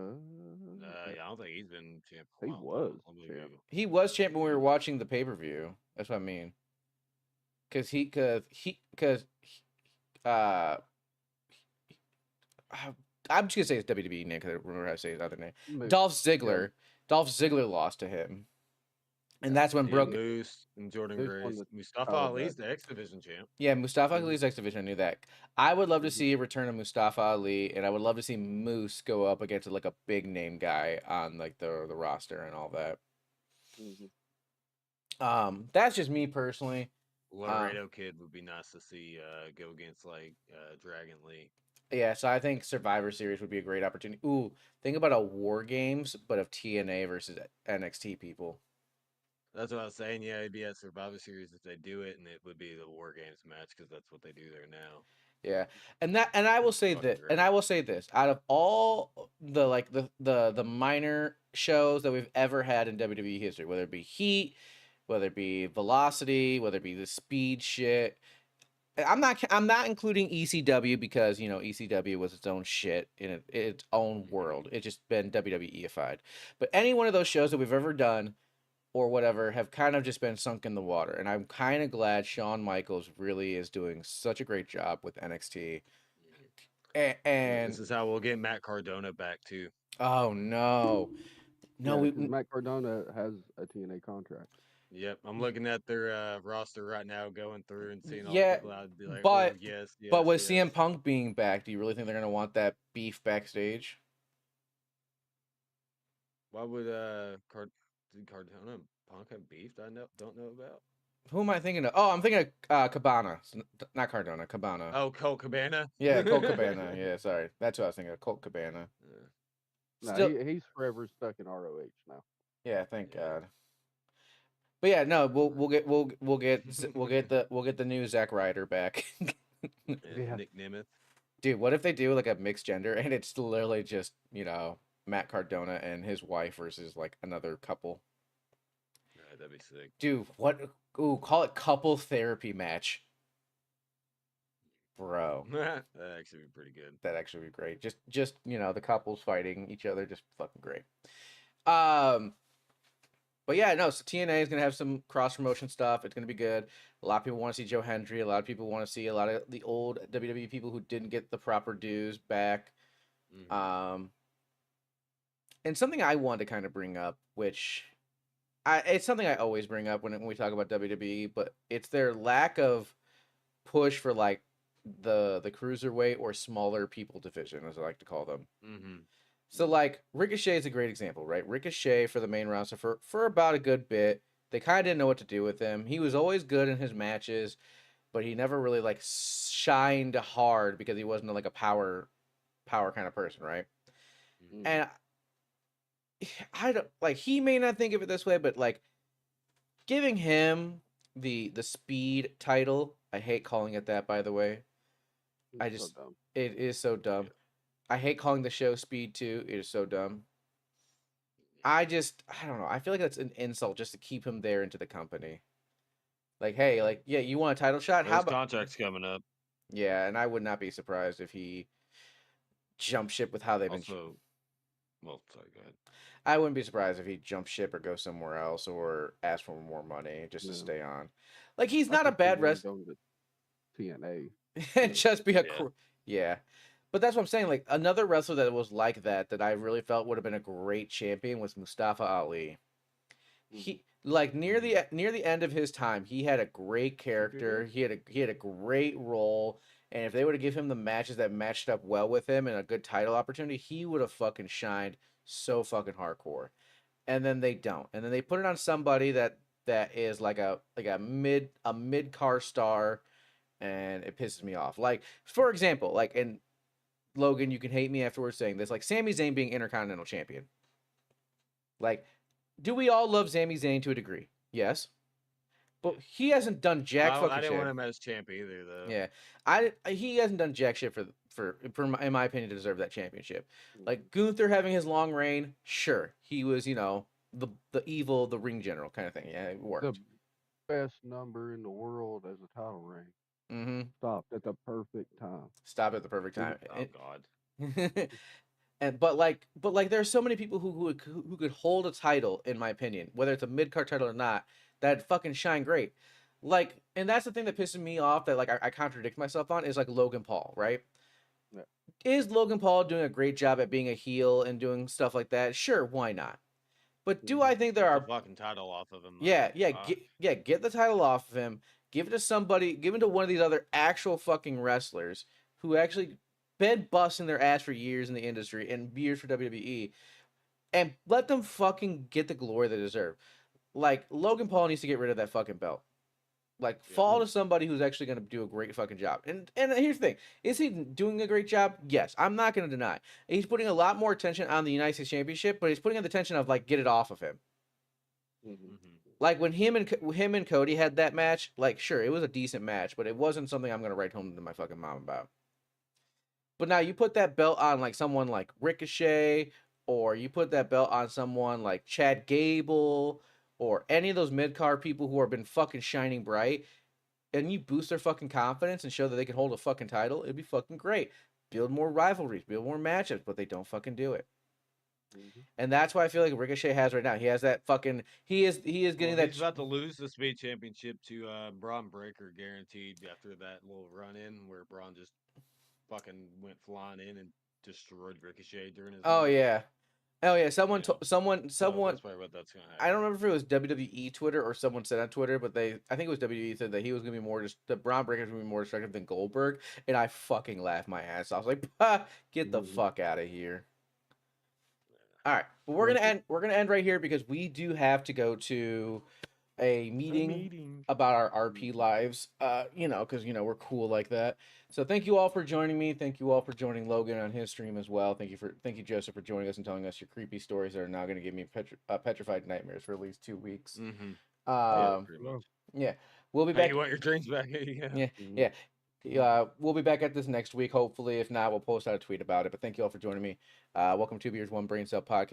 I don't think he's been champ. He was champ. He was champ when we were watching the pay-per-view. That's what I mean. I'm just gonna say his WWE name because I remember how to say his other name. Moose. Dolph Ziggler. Yeah. Dolph Ziggler lost to him. And that's when Moose and Jordynne Grace. Mustafa Ali's the X Division champ. Yeah, Mustafa Ali's X Division. I knew that. I would love to see a return of Mustafa Ali, and I would love to see Moose go up against like a big name guy on like the roster and all that. That's just me personally. Laredo Kid would be nice to see go against like Dragon Lee. Yeah, so I think Survivor Series would be a great opportunity. Ooh, think about a War Games, but of TNA versus NXT people. That's what I was saying. Yeah, it'd be at Survivor Series if they do it, and it would be the War Games match because that's what they do there now. Yeah, and I will say this, out of all the minor shows that we've ever had in WWE history, whether it be Heat, whether it be Velocity, whether it be the Speed shit, I'm not including ECW because ECW was its own shit in its own world. It's just been WWEified. But any one of those shows that we've ever done or whatever have kind of just been sunk in the water. And I'm kind of glad Shawn Michaels really is doing such a great job with NXT. And This is how we'll get Matt Cardona back too. oh no, no, Yeah, 'cause Matt Cardona has a TNA contract. Yep, I'm looking at their roster right now, going through and seeing all the yeah, people. I'd be like, but oh yes, yes. but with yes. CM Punk being back, do you really think they're gonna want that beef backstage? Why would did Cardona and Punk have beef that I don't know about? Who am I thinking of? Oh, I'm thinking of Cabana, not Cardona, Cabana. Oh, Colt Cabana. Yeah, Colt Cabana. Yeah, sorry, that's what I was thinking of. Colt Cabana. No, Still, he's forever stuck in ROH now. yeah, thank Yeah. God. But yeah, no, we'll get the new Zack Ryder back. Yeah. Nick Nemeth. Dude, what if they do like a mixed gender and it's literally just, Matt Cardona and his wife versus like another couple? That'd be sick. Dude, what? Ooh, call it couple therapy match. Bro, That'd actually be pretty good. that'd actually be great. Just the couples fighting each other, just fucking great. But yeah, no, so TNA is gonna have some cross promotion stuff. It's gonna be good. A lot of people want to see Joe Hendry. A lot of people want to see a lot of the old WWE people who didn't get the proper dues back. Mhm. And something I wanted to kind of bring up, which it's something I always bring up when we talk about WWE, but it's their lack of push for like the cruiserweight or smaller people division, as I like to call them. Mhm. So like Ricochet is a great example, right? Ricochet for the main roster for about a good bit. They kind of didn't know what to do with him. He was always good in his matches, but he never really like shined hard because he wasn't like a power kind of person, right? Mhm. And I don't like he may not think of it this way, but like giving him the speed title, I hate calling it that by the way. I It's so just dumb. it is so dumb. Yeah. I hate calling the show Speed 2. It is so dumb. I don't know. I feel like that's an insult just to keep him there into the company. Like, hey, like, yeah, you want a title shot? Well, How his about? contract's coming up. Yeah, and I would not be surprised if he jumped ship with how they've been. Also, well, sorry, go ahead. I wouldn't be surprised if he jumped ship or goes somewhere else or ask for more money just to No. stay on. Like, he's I not a could see bad him wrestler. going to TNA. And just be a Yeah. yeah. But that's what I'm saying. Like another wrestler that was like that I really felt would have been a great champion was Mustafa Ali. He like near the end of his time, he had a great character. He had a great role, and if they were to give him the matches that matched up well with him and a good title opportunity, he would have fucking shined so fucking hardcore. And then they don't. And then they put it on somebody that is like a mid car star, and it pisses me off. Like for example, like in Logan, you can hate me afterwards saying this, like Sami Zayn being Intercontinental Champion. Like, do we all love Sami Zayn to a degree? Yes. But he hasn't done jack fucking I didn't shit. want him as champ either, though. Yeah. He hasn't done jack shit in my opinion, to deserve that championship. Like Gunther having his long reign, sure. He was, the evil, the ring general kind of thing. Yeah, it worked. The best number in the world as a title reign. Mm-hmm. Stopped at the perfect time. Stopped at the perfect time. Oh God. But there's so many people who could hold a title, in my opinion, whether it's a mid card title or not, that fucking shine great. Like, and that's the thing that pisses me off that like I contradict myself on is like Logan Paul, right? Yeah. Is Logan Paul doing a great job at being a heel and doing stuff like that? Sure, why not? But do I think there Get are the fucking title off of him? Yeah, get the title off of him. Give it to somebody. Give it to one of these other actual fucking wrestlers who actually been busting their ass for years in the industry and years for WWE, and let them fucking get the glory they deserve. Like Logan Paul needs to get rid of that fucking belt. Like fall to somebody who's actually going to do a great fucking job. And here's the thing: is he doing a great job? Yes, I'm not going to deny. He's putting a lot more attention on the United States Championship, but he's putting on the attention of like get it off of him. Like when him and Cody had that match, like sure it was a decent match, but it wasn't something I'm gonna write home to my fucking mom about. But now you put that belt on like someone like Ricochet, or you put that belt on someone like Chad Gable, or any of those mid card people who have been fucking shining bright, and you boost their fucking confidence and show that they can hold a fucking title, it'd be fucking great. Build more rivalries, build more matchups, but they don't fucking do it. And that's why I feel like Ricochet has right now. He has that fucking. He is getting that. He's about to lose the Speed Championship to Braun Breaker, guaranteed after that little run in where Braun just fucking went flying in and destroyed Ricochet during his Oh match. yeah. Oh yeah. Someone, Yeah. someone. So that's probably what that's gonna happen. I don't remember if it was WWE Twitter or someone said on Twitter, but I think it was WWE said that he was gonna be more that Braun Breaker was gonna be more destructive than Goldberg, and I fucking laughed my ass off. I was like, get the fuck out of here. All right, but we're gonna end right here because we do have to go to a meeting about our RP lives. You know, because we're cool like that. So thank you all for joining me. Thank you all for joining Logan on his stream as well. Thank you Joseph for joining us and telling us your creepy stories that are now going to give me petrified nightmares for at least 2 weeks. Yeah, pretty much. Yeah, we'll be back. Hey, you want your drinks back? Yeah. We'll be back at this next week, hopefully. If not, we'll post out a tweet about it. But thank you all for joining me. Welcome to Beers One Brain Cell Podcast.